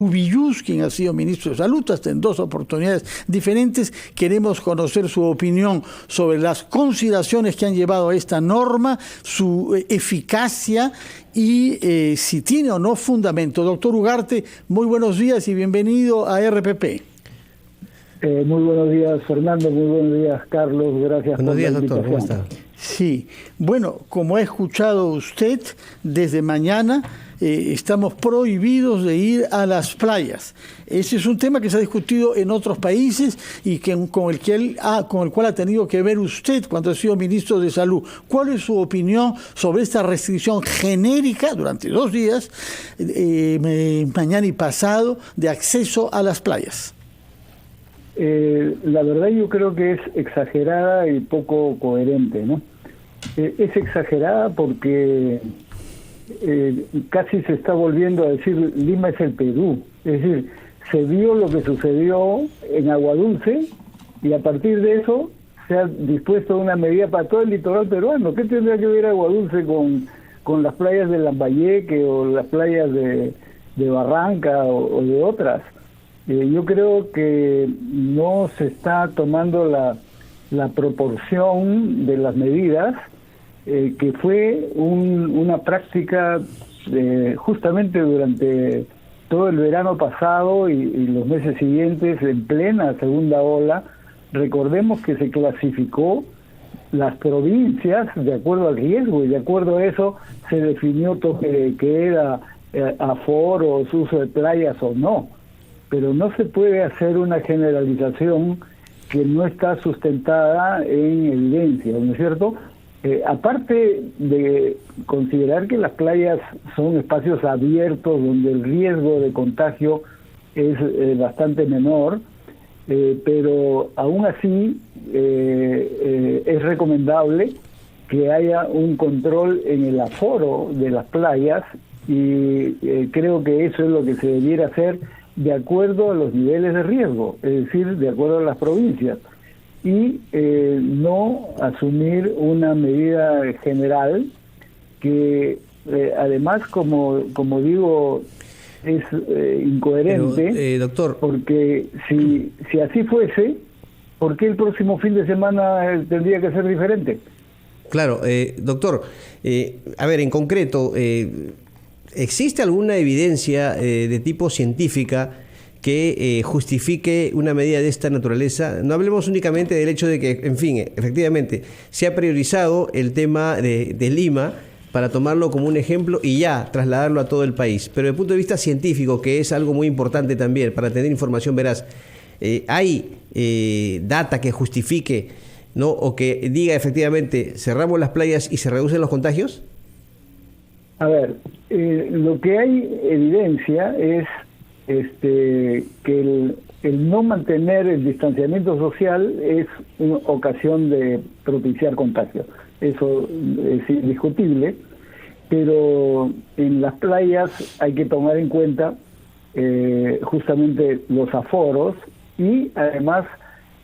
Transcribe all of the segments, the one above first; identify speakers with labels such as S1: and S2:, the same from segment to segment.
S1: Ubillus, quien ha sido ministro de Salud hasta en 2 oportunidades diferentes. Queremos conocer su opinión sobre las consideraciones que han llevado a esta norma, su eficacia y si tiene o no fundamento. Doctor Ugarte, muy buenos días y bienvenido a RPP.
S2: Muy buenos días, Fernando. Muy buenos días, Carlos. Gracias por la invitación.
S3: Buenos días, doctor. ¿Cómo está?
S1: Sí, bueno, como ha escuchado usted, desde mañana estamos prohibidos de ir a las playas. Ese es un tema que se ha discutido en otros países y con el cual ha tenido que ver usted cuando ha sido ministro de Salud. ¿Cuál es su opinión sobre esta restricción genérica durante 2 días, mañana y pasado, de acceso a las playas?
S2: La verdad yo creo que es exagerada y poco coherente, ¿no? Es exagerada porque casi se está volviendo a decir Lima es el Perú. Es decir, se vio lo que sucedió en Aguadulce y a partir de eso se ha dispuesto una medida para todo el litoral peruano. ¿Qué tendría que ver Aguadulce con las playas de Lambayeque o las playas de Barranca o de otras? Yo creo que no se está tomando la proporción de las medidas, que fue una práctica justamente durante todo el verano pasado y los meses siguientes en plena segunda ola. Recordemos que se clasificó las provincias de acuerdo al riesgo y de acuerdo a eso se definió toque de queda, aforos, uso de playas o no. Pero no se puede hacer una generalización que no está sustentada en evidencia, ¿no es cierto? Aparte de considerar que las playas son espacios abiertos donde el riesgo de contagio es bastante menor, pero aún así es recomendable que haya un control en el aforo de las playas y creo que eso es lo que se debiera hacer de acuerdo a los niveles de riesgo, es decir, de acuerdo a las provincias, y no asumir una medida general que además, como digo, es incoherente.
S3: Pero, doctor,
S2: porque si así fuese, ¿por qué el próximo fin de semana tendría que ser diferente?
S3: Claro, doctor, a ver, en concreto, ¿existe alguna evidencia de tipo científica que justifique una medida de esta naturaleza? No hablemos únicamente del hecho de que, en fin, efectivamente, se ha priorizado el tema de Lima para tomarlo como un ejemplo y ya trasladarlo a todo el país. Pero desde el punto de vista científico, que es algo muy importante también para tener información veraz, ¿hay data que justifique, ¿no?, o que diga efectivamente cerramos las playas y se reducen los contagios?
S2: A ver, lo que hay evidencia es que el no mantener el distanciamiento social es una ocasión de propiciar contagio. Eso es indiscutible, pero en las playas hay que tomar en cuenta justamente los aforos y además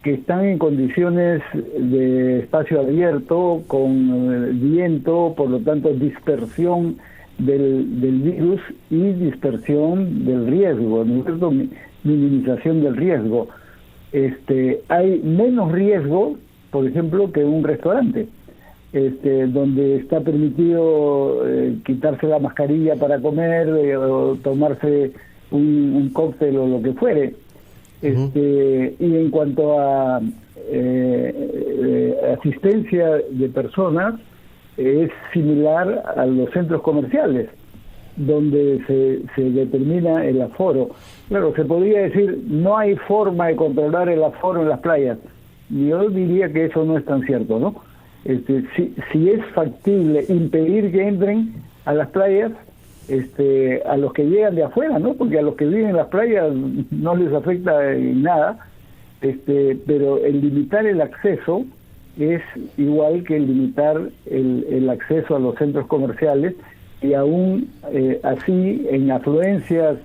S2: que están en condiciones de espacio abierto, con viento, por lo tanto dispersión del virus y dispersión del riesgo, ¿no es cierto?, minimización del riesgo. Hay menos riesgo, por ejemplo, que un restaurante, donde está permitido quitarse la mascarilla para comer o tomarse un cóctel o lo que fuere. Y en cuanto a asistencia de personas, es similar a los centros comerciales, donde se determina el aforo. Claro, se podría decir, no hay forma de controlar el aforo en las playas. Yo diría que eso no es tan cierto, ¿no? Si es factible impedir que entren a las playas, a los que llegan de afuera, ¿no? Porque a los que viven en las playas no les afecta en nada, pero el limitar el acceso es igual que limitar el acceso a los centros comerciales, y aún así en afluencias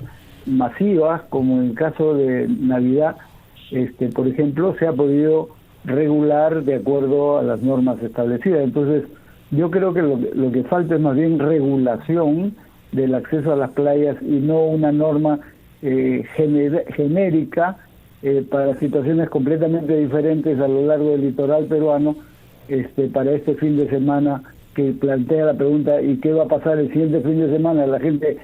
S2: masivas, como en el caso de Navidad, por ejemplo, se ha podido regular de acuerdo a las normas establecidas. Entonces, yo creo que lo que falta es más bien regulación del acceso a las playas y no una norma genérica para situaciones completamente diferentes a lo largo del litoral peruano, para este fin de semana, que plantea la pregunta: ¿y qué va a pasar el siguiente fin de semana? ¿La gente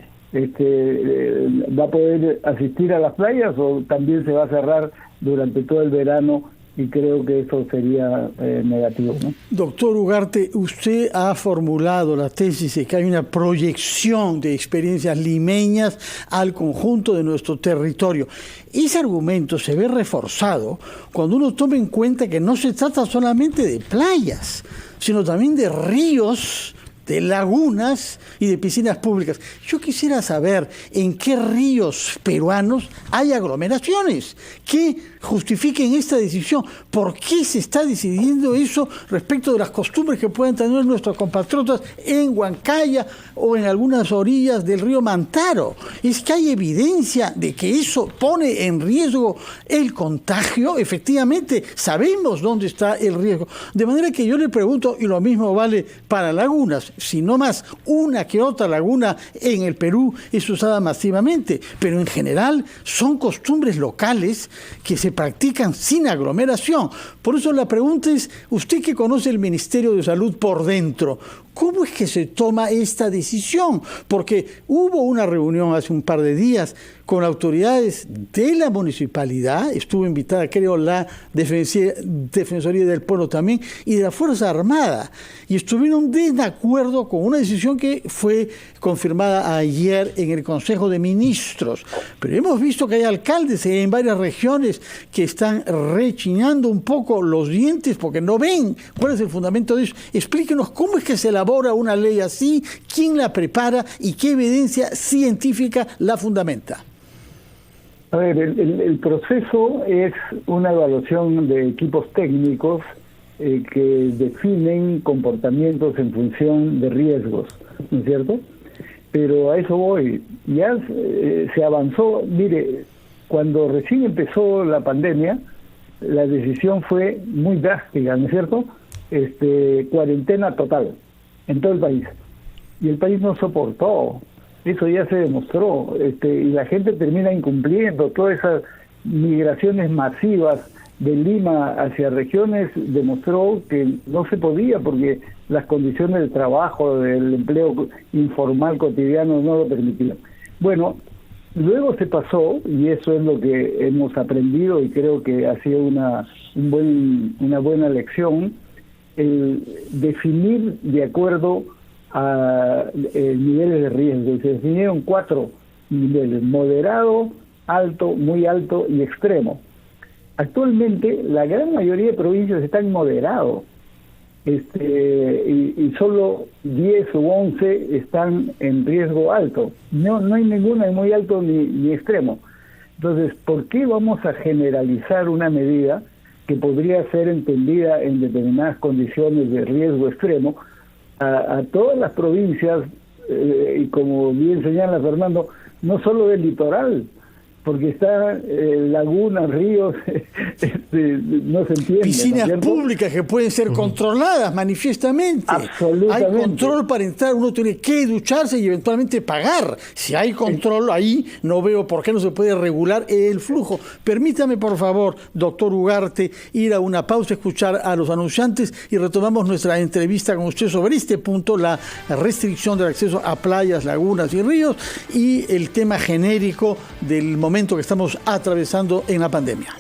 S2: va a poder asistir a las playas o también se va a cerrar durante todo el verano? Y creo que eso sería negativo, ¿no?
S1: Doctor Ugarte, usted ha formulado la tesis de que hay una proyección de experiencias limeñas al conjunto de nuestro territorio. Ese argumento se ve reforzado cuando uno toma en cuenta que no se trata solamente de playas, sino también de ríos, de lagunas y de piscinas públicas. Yo quisiera saber en qué ríos peruanos hay aglomeraciones que justifiquen esta decisión. ¿Por qué se está decidiendo eso respecto de las costumbres que pueden tener nuestros compatriotas en Huancaya o en algunas orillas del río Mantaro? Es que hay evidencia de que eso pone en riesgo el contagio. Efectivamente, sabemos dónde está el riesgo. De manera que yo le pregunto, y lo mismo vale para lagunas, si no más, una que otra laguna en el Perú es usada masivamente, pero en general son costumbres locales que se practican sin aglomeración. Por eso la pregunta es, usted que conoce el Ministerio de Salud por dentro, ¿cómo es que se toma esta decisión? Porque hubo una reunión hace un par de días con autoridades de la municipalidad, estuvo invitada, creo, la Defensoría del Pueblo también, y de la Fuerza Armada, y estuvieron de acuerdo con una decisión que fue confirmada ayer en el Consejo de Ministros. Pero hemos visto que hay alcaldes en varias regiones que están rechinando un poco los dientes porque no ven cuál es el fundamento de eso. Explíquenos cómo es que se elabora una ley así, quién la prepara y qué evidencia científica la fundamenta.
S2: A ver, el proceso es una evaluación de equipos técnicos que definen comportamientos en función de riesgos, ¿no es cierto? Pero a eso voy. Ya se avanzó. Mire, cuando recién empezó la pandemia, la decisión fue muy drástica, ¿no es cierto? Cuarentena total en todo el país. Y el país no soportó. Eso ya se demostró, y la gente termina incumpliendo. Todas esas migraciones masivas de Lima hacia regiones demostró que no se podía porque las condiciones de trabajo, del empleo informal cotidiano no lo permitían. Bueno, luego se pasó, y eso es lo que hemos aprendido y creo que ha sido una buena lección, el definir de acuerdo a niveles de riesgo. Se definieron 4 niveles: moderado, alto, muy alto y extremo. Actualmente la gran mayoría de provincias están moderados, y solo 10 u 11 están en riesgo alto. No hay ninguna de muy alto ni extremo. Entonces, ¿por qué vamos a generalizar una medida que podría ser entendida en determinadas condiciones de riesgo extremo a todas las provincias? Y como bien señala Fernando, no solo del litoral, porque está lagunas, ríos, no se entiende.
S1: Piscinas
S2: ¿no
S1: públicas que pueden ser controladas manifiestamente.
S2: Absolutamente.
S1: Hay control para entrar, uno tiene que ducharse y eventualmente pagar. Si hay control ahí, no veo por qué no se puede regular el flujo. Permítame, por favor, doctor Ugarte, ir a una pausa, escuchar a los anunciantes y retomamos nuestra entrevista con usted sobre este punto, la restricción del acceso a playas, lagunas y ríos, y el tema genérico del momento que estamos atravesando en la pandemia.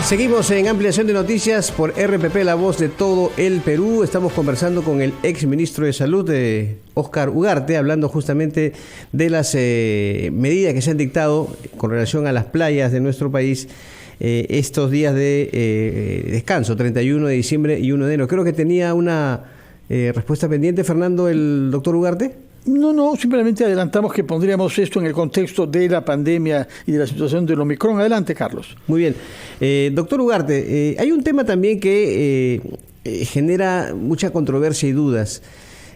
S3: Seguimos en Ampliación de Noticias por RPP, la voz de todo el Perú. Estamos conversando con el ex ministro de Salud, Óscar Ugarte, hablando justamente de las medidas que se han dictado con relación a las playas de nuestro país estos días de descanso, 31 de diciembre y 1 de enero. Creo que tenía una respuesta pendiente, Fernando, el doctor Ugarte.
S1: No, simplemente adelantamos que pondríamos esto en el contexto de la pandemia y de la situación del Omicron. Adelante, Carlos.
S3: Muy bien. Doctor Ugarte, hay un tema también que genera mucha controversia y dudas.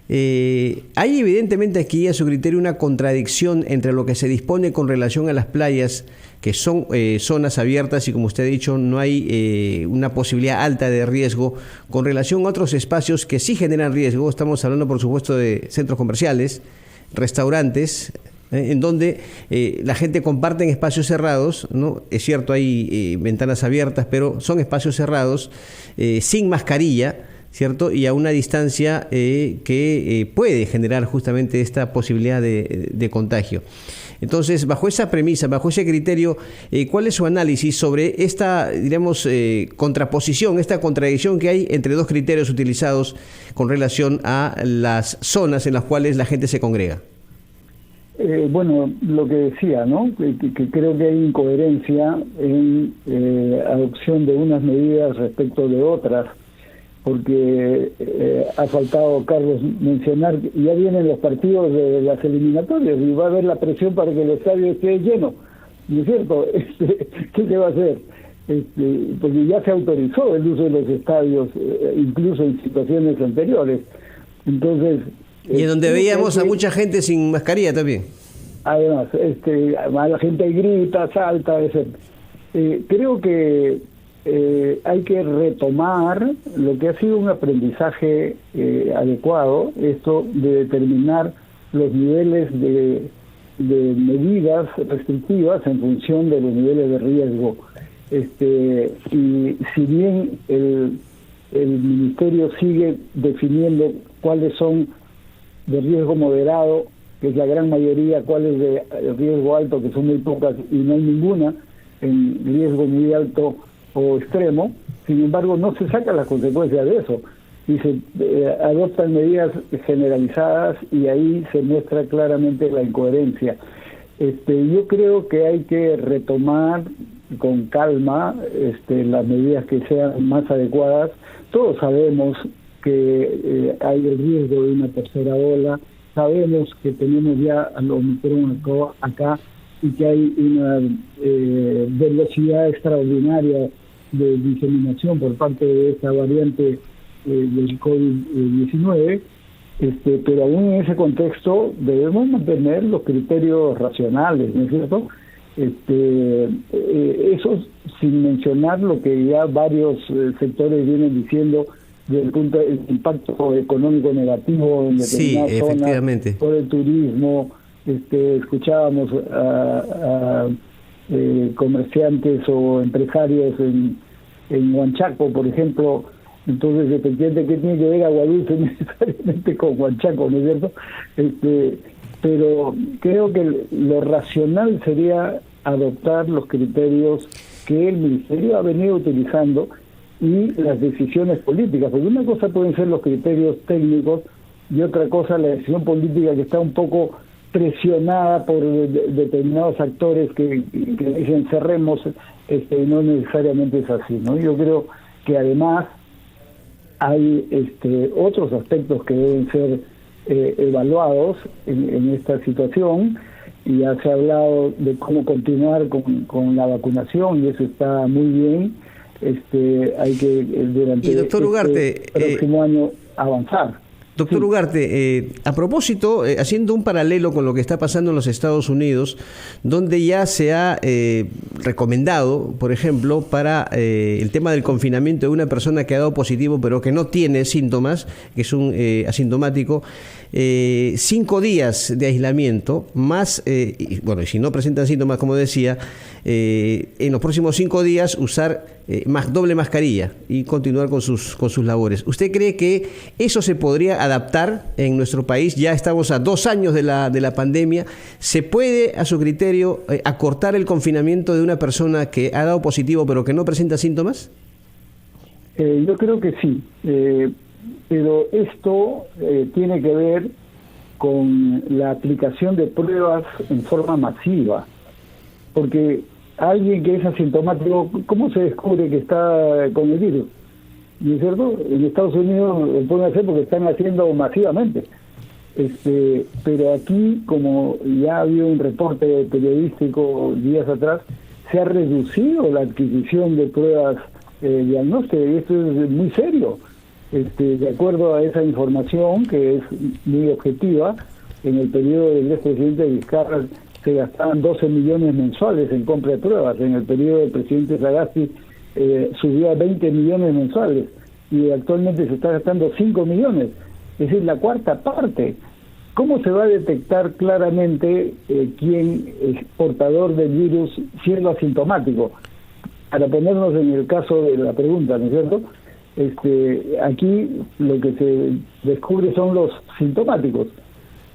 S3: Hay evidentemente aquí, a su criterio, una contradicción entre lo que se dispone con relación a las playas, que son zonas abiertas y, como usted ha dicho, no hay una posibilidad alta de riesgo, con relación a otros espacios que sí generan riesgo. Estamos hablando, por supuesto, de centros comerciales, restaurantes, en donde la gente comparte en espacios cerrados, ¿no? Es cierto, hay ventanas abiertas, pero son espacios cerrados, sin mascarilla, ¿cierto? Y a una distancia que puede generar justamente esta posibilidad de contagio. Entonces, bajo esa premisa, bajo ese criterio, ¿cuál es su análisis sobre esta, diremos, contraposición, esta contradicción que hay entre dos criterios utilizados con relación a las zonas en las cuales la gente se congrega?
S2: Bueno, lo que decía, ¿no? Que creo que hay incoherencia en adopción de unas medidas respecto de otras, porque ha faltado, Carlos, mencionar que ya vienen los partidos de las eliminatorias y va a haber la presión para que el estadio esté lleno, ¿no es cierto? ¿Qué se va a hacer? Porque ya se autorizó el uso de los estadios, incluso en situaciones anteriores. Entonces...
S3: Y en donde veíamos a mucha gente sin mascarilla también.
S2: Además, la gente grita, salta, etc. Creo que hay que retomar lo que ha sido un aprendizaje adecuado, esto de determinar los niveles de medidas restrictivas en función de los niveles de riesgo. Y si bien el Ministerio sigue definiendo cuáles son de riesgo moderado, que es la gran mayoría, cuáles de riesgo alto, que son muy pocas, y no hay ninguna en riesgo muy alto o extremo, sin embargo no se sacan las consecuencias de eso y se adoptan medidas generalizadas y ahí se muestra claramente la incoherencia. Yo creo que hay que retomar con calma las medidas que sean más adecuadas. Todos sabemos que hay el riesgo de una tercera ola, sabemos que tenemos ya al Omicron acá y que hay una velocidad extraordinaria de diseminación por parte de esta variante del COVID-19, pero aún en ese contexto debemos mantener los criterios racionales, ¿no es cierto? Eso sin mencionar lo que ya varios sectores vienen diciendo del punto del impacto económico negativo en determinadas zonas por el turismo. Escuchábamos a comerciantes o empresarios en Huanchaco, por ejemplo. Entonces, efectivamente, ¿qué tiene que ver Agua Dulce necesariamente con Huanchaco, no es cierto? Pero creo que lo racional sería adoptar los criterios que el Ministerio ha venido utilizando y las decisiones políticas, porque una cosa pueden ser los criterios técnicos y otra cosa la decisión política, que está un poco presionada por determinados actores que dicen cerremos, y no necesariamente es así, ¿no? Yo creo que además hay otros aspectos que deben ser evaluados en esta situación, y ya se ha hablado de cómo continuar con la vacunación y eso está muy bien. Hay que durante el próximo año avanzar.
S3: Doctor Ugarte, a propósito, haciendo un paralelo con lo que está pasando en los Estados Unidos, donde ya se ha recomendado, por ejemplo, para el tema del confinamiento de una persona que ha dado positivo pero que no tiene síntomas, que es un asintomático, 5 días de aislamiento, más, y si no presentan síntomas, como decía, en los próximos 5 días usar doble mascarilla y continuar con sus labores. ¿Usted cree que eso se podría adaptar en nuestro país? Ya estamos a 2 años de la pandemia. ¿Se puede, a su criterio, acortar el confinamiento de una persona que ha dado positivo pero que no presenta síntomas?
S2: Yo creo que sí, pero esto tiene que ver con la aplicación de pruebas en forma masiva, porque alguien que es asintomático, ¿cómo se descubre que está con el virus? ¿No es cierto? En Estados Unidos lo pueden hacer porque están haciendo masivamente. Pero aquí, como ya había un reporte periodístico días atrás, se ha reducido la adquisición de pruebas diagnósticas, y esto es muy serio. De acuerdo a esa información, que es muy objetiva, en el periodo del expresidente Vizcarra se gastaban 12 millones mensuales en compra de pruebas. En el periodo del presidente Sagasti subió a 20 millones mensuales y actualmente se está gastando 5 millones, es decir, la cuarta parte. ¿Cómo se va a detectar claramente quién es portador del virus siendo asintomático? Para ponernos en el caso de la pregunta, ¿no es cierto? Aquí lo que se descubre son los sintomáticos,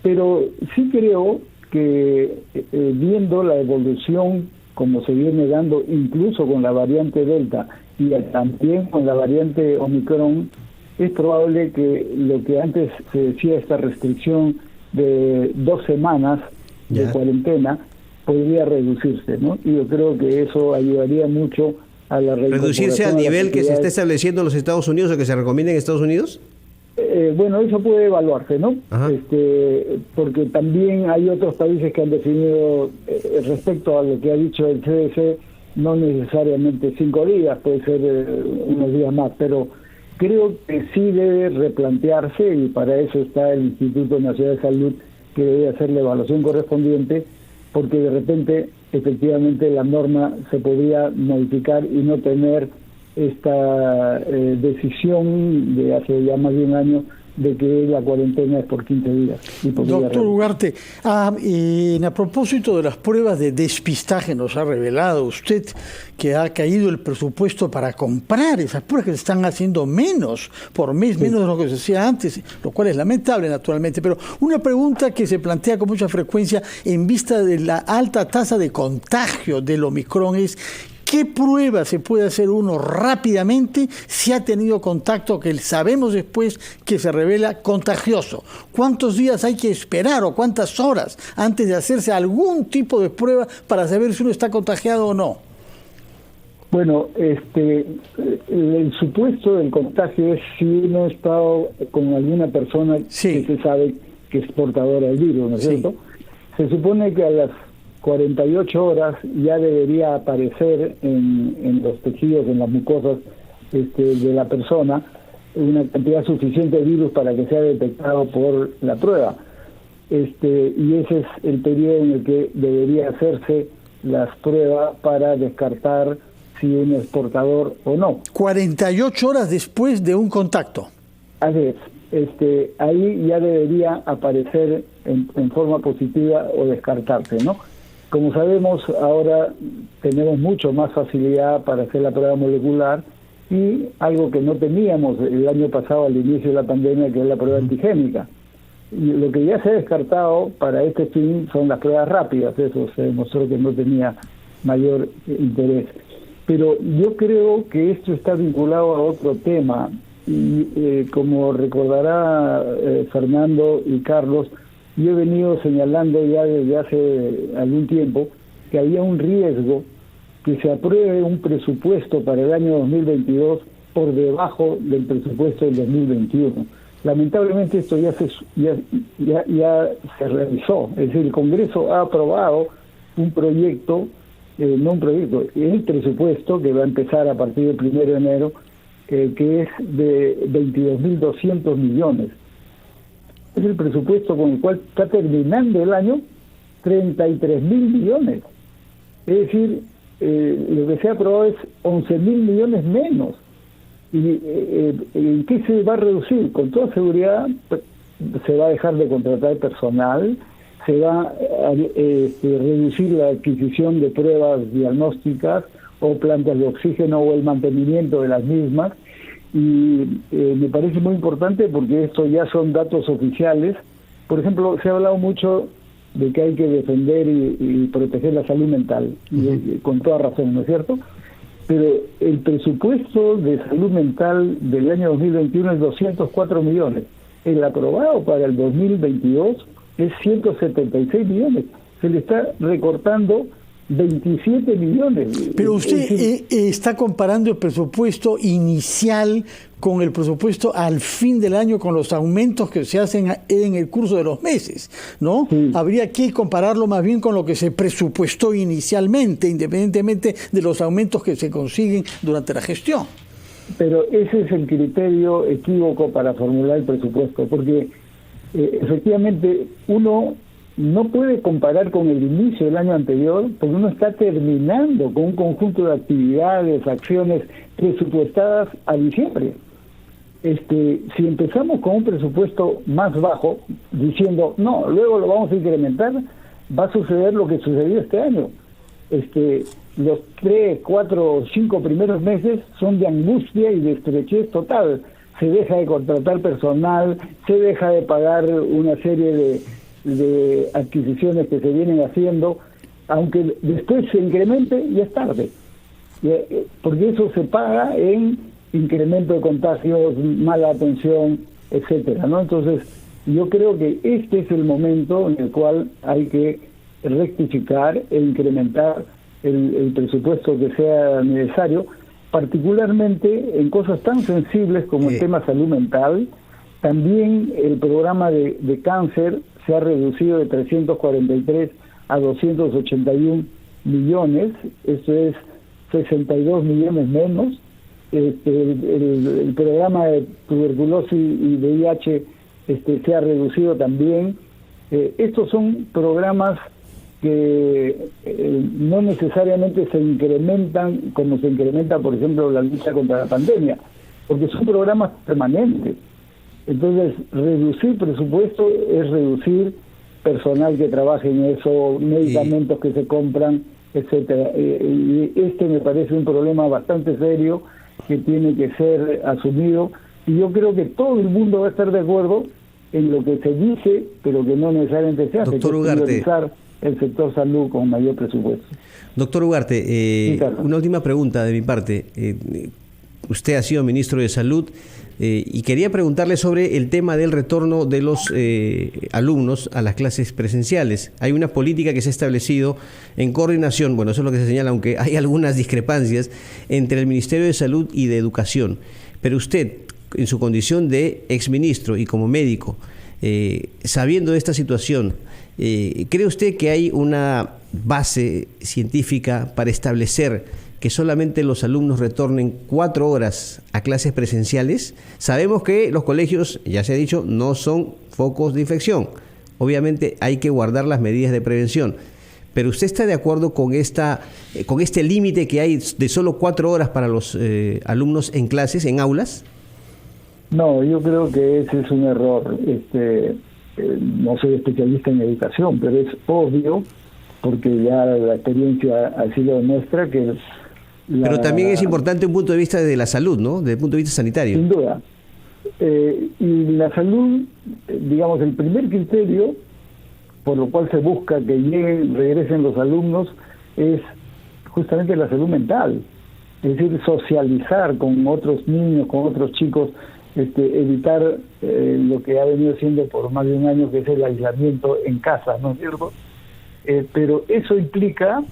S2: pero sí creo que viendo la evolución como se viene dando incluso con la variante Delta y también con la variante Omicron, es probable que lo que antes se decía, esta restricción de 2 semanas de cuarentena, podría reducirse, ¿no? Y yo creo que eso ayudaría mucho a la
S3: ¿reducirse al nivel que se está estableciendo en los Estados Unidos o que se recomienda en Estados Unidos?
S2: Bueno, eso puede evaluarse, ¿no? Porque también hay otros países que han definido, respecto a lo que ha dicho el CDC, no necesariamente 5 días, puede ser unos días más, pero creo que sí debe replantearse, y para eso está el Instituto Nacional de Salud, que debe hacer la evaluación correspondiente, porque de repente, efectivamente, la norma se podría modificar y no tener esta decisión de hace ya más de un año de que la cuarentena es por 15 días.
S1: Doctor Ugarte, a propósito de las pruebas de despistaje, nos ha revelado usted que ha caído el presupuesto para comprar esas pruebas, que se están haciendo menos por mes, menos de lo que se hacía antes, lo cual es lamentable naturalmente, pero una pregunta que se plantea con mucha frecuencia en vista de la alta tasa de contagio del Omicron es: ¿qué prueba se puede hacer uno rápidamente si ha tenido contacto que sabemos después que se revela contagioso? ¿Cuántos días hay que esperar o cuántas horas antes de hacerse algún tipo de prueba para saber si uno está contagiado o no?
S2: Bueno, el supuesto del contagio es si uno ha estado con alguna persona que se sabe que es portadora del virus, ¿no es cierto? Se supone que a las 48 horas ya debería aparecer en los tejidos, en las mucosas de la persona, una cantidad suficiente de virus para que sea detectado por la prueba. Y ese es el periodo en el que debería hacerse las pruebas para descartar si uno es portador o no.
S1: 48 horas después de un contacto.
S2: Así es. Ahí ya debería aparecer en forma positiva o descartarse, ¿no? Como sabemos, ahora tenemos mucho más facilidad para hacer la prueba molecular, y algo que no teníamos el año pasado al inicio de la pandemia, que es la prueba antigénica. Y lo que ya se ha descartado para este fin son las pruebas rápidas, eso se demostró que no tenía mayor interés. Pero yo creo que esto está vinculado a otro tema, y como recordará Fernando y Carlos, yo he venido señalando ya desde hace algún tiempo que había un riesgo que se apruebe un presupuesto para el año 2022 por debajo del presupuesto del 2021. Lamentablemente esto ya se realizó, es decir, el Congreso ha aprobado un proyecto, el presupuesto que va a empezar a partir del 1 de enero, que es de 22.200 millones. Es el presupuesto con el cual está terminando el año 33.000 millones. Es decir, lo que se ha aprobado es 11.000 millones menos. ¿Y en qué se va a reducir? Con toda seguridad se va a dejar de contratar personal, se va a reducir la adquisición de pruebas diagnósticas o plantas de oxígeno o el mantenimiento de las mismas. Y me parece muy importante porque esto ya son datos oficiales. Por ejemplo, se ha hablado mucho de que hay que defender y proteger la salud mental, y con toda razón, ¿no es cierto? Pero el presupuesto de salud mental del año 2021 es 204 millones. El aprobado para el 2022 es 176 millones. Se le está recortando 27 millones.
S1: Pero usted está comparando el presupuesto inicial con el presupuesto al fin del año, con los aumentos que se hacen en el curso de los meses, ¿no? Sí. Habría que compararlo más bien con lo que se presupuestó inicialmente, independientemente de los aumentos que se consiguen durante la gestión.
S2: pero ese es el criterio equívoco para formular el presupuesto, porque efectivamente uno no puede comparar con el inicio del año anterior, porque uno está terminando con un conjunto de actividades, acciones presupuestadas a diciembre. Si empezamos con un presupuesto más bajo, diciendo, no, luego lo vamos a incrementar, va a suceder lo que sucedió este año. Los 3, 4, 5 primeros meses son de angustia y de estrechez total. Se deja de contratar personal, se deja de pagar una serie de adquisiciones que se vienen haciendo, aunque después se incremente, ya es tarde. Porque eso se paga en incremento de contagios, mala atención, etcétera, ¿no? Entonces, yo creo que este es el momento en el cual hay que rectificar e incrementar el presupuesto que sea necesario, particularmente en cosas tan sensibles como el tema salud mental. También el programa de cáncer se ha reducido de 343 a 281 millones, esto es 62 millones menos. El programa de tuberculosis y VIH se ha reducido también. Estos son programas que no necesariamente se incrementan como se incrementa, por ejemplo, la lucha contra la pandemia, porque son programas permanentes. Entonces, reducir presupuesto es reducir personal que trabaje en eso, medicamentos que se compran, etcétera. Y me parece un problema bastante serio que tiene que ser asumido, y yo creo que todo el mundo va a estar de acuerdo en lo que se dice, pero que no necesariamente se hace.
S3: Doctor Ugarte,
S2: el sector salud con mayor presupuesto.
S3: Doctor Ugarte,
S2: sí,
S3: una última pregunta de mi parte. Usted ha sido ministro de Salud y quería preguntarle sobre el tema del retorno de los alumnos a las clases presenciales. Hay una política que se ha establecido en coordinación, bueno, eso es lo que se señala, aunque hay algunas discrepancias entre el Ministerio de Salud y de Educación. Pero usted, en su condición de exministro y como médico, sabiendo de esta situación, ¿cree usted que hay una base científica para establecer que solamente los alumnos retornen 4 horas a clases presenciales? Sabemos que los colegios, ya se ha dicho, no son focos de infección. Obviamente hay que guardar las medidas de prevención. Pero ¿usted está de acuerdo con este límite que hay de solo 4 horas para los alumnos en clases, en aulas?
S2: No, yo creo que ese es un error. No soy especialista en educación, pero es obvio, porque ya la experiencia así lo demuestra, que
S3: pero también es importante un punto de vista de la salud, ¿no? Desde el punto de vista sanitario.
S2: Sin duda. Y la salud, digamos, el primer criterio por lo cual se busca que regresen los alumnos es justamente la salud mental. Es decir, socializar con otros niños, con otros chicos, evitar lo que ha venido siendo por más de un año, que es el aislamiento en casa, ¿no es cierto? Pero eso implica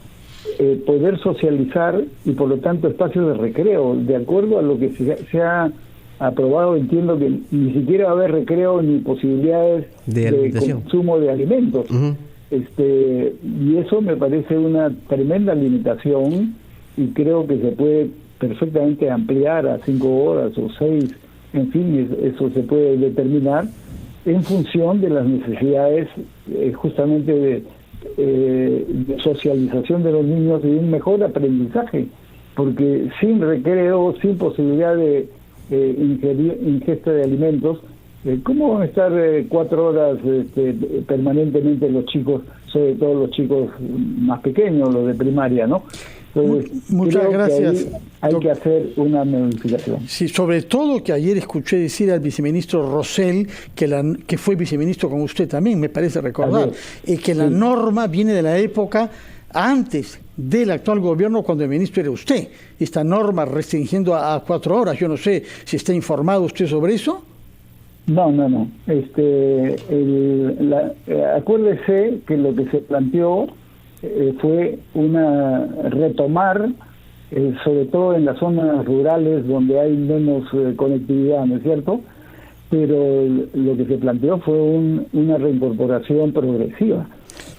S2: poder socializar y por lo tanto espacios de recreo. De acuerdo a lo que se ha aprobado, entiendo que ni siquiera va a haber recreo ni posibilidades de consumo de alimentos. Uh-huh. Y eso me parece una tremenda limitación, y creo que se puede perfectamente ampliar a 5 horas o 6, en fin, eso se puede determinar en función de las necesidades justamente de socialización de los niños y un mejor aprendizaje, porque sin recreo, sin posibilidad de ingesta de alimentos, ¿cómo van a estar 4 horas permanentemente los chicos, sobre todo los chicos más pequeños, los de primaria, ¿no? Entonces,
S1: muchas gracias.
S2: Hay que hacer una modificación.
S1: Sí, sobre todo que ayer escuché decir al viceministro Rosell, que fue viceministro con usted también, me parece recordar, que la norma viene de la época antes del actual gobierno, cuando el ministro era usted. Esta norma restringiendo a 4 horas, yo no sé si está informado usted sobre eso.
S2: No. Acuérdese que lo que se planteó fue retomar, sobre todo en las zonas rurales donde hay menos conectividad, ¿no es cierto? Pero lo que se planteó fue una reincorporación progresiva,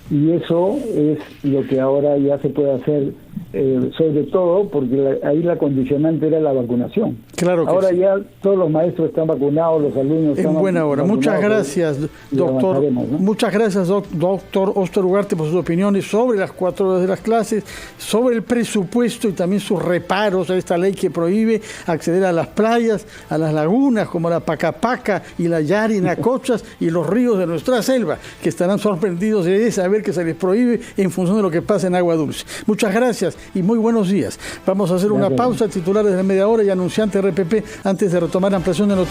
S2: y eso es lo que ahora ya se puede hacer sobre todo porque ahí la condicionante era la vacunación.
S1: Claro que
S2: ahora
S1: sí.
S2: Ya todos los maestros están vacunados, los alumnos están
S1: en buena hora. Muchas gracias, doctor.
S2: ¿no?
S1: Muchas gracias, doctor Óscar Ugarte, por sus opiniones sobre las 4 horas de las clases, sobre el presupuesto y también sus reparos a esta ley que prohíbe acceder a las playas, a las lagunas como la Pacapaca y la Yarinacochas y los ríos de nuestra selva, que estarán sorprendidos de saber que se les prohíbe en función de lo que pasa en agua dulce. Muchas gracias y muy buenos días. Vamos a hacer una pausa, titulares de la media hora y anunciante RPP, antes de retomar la ampliación de noticias.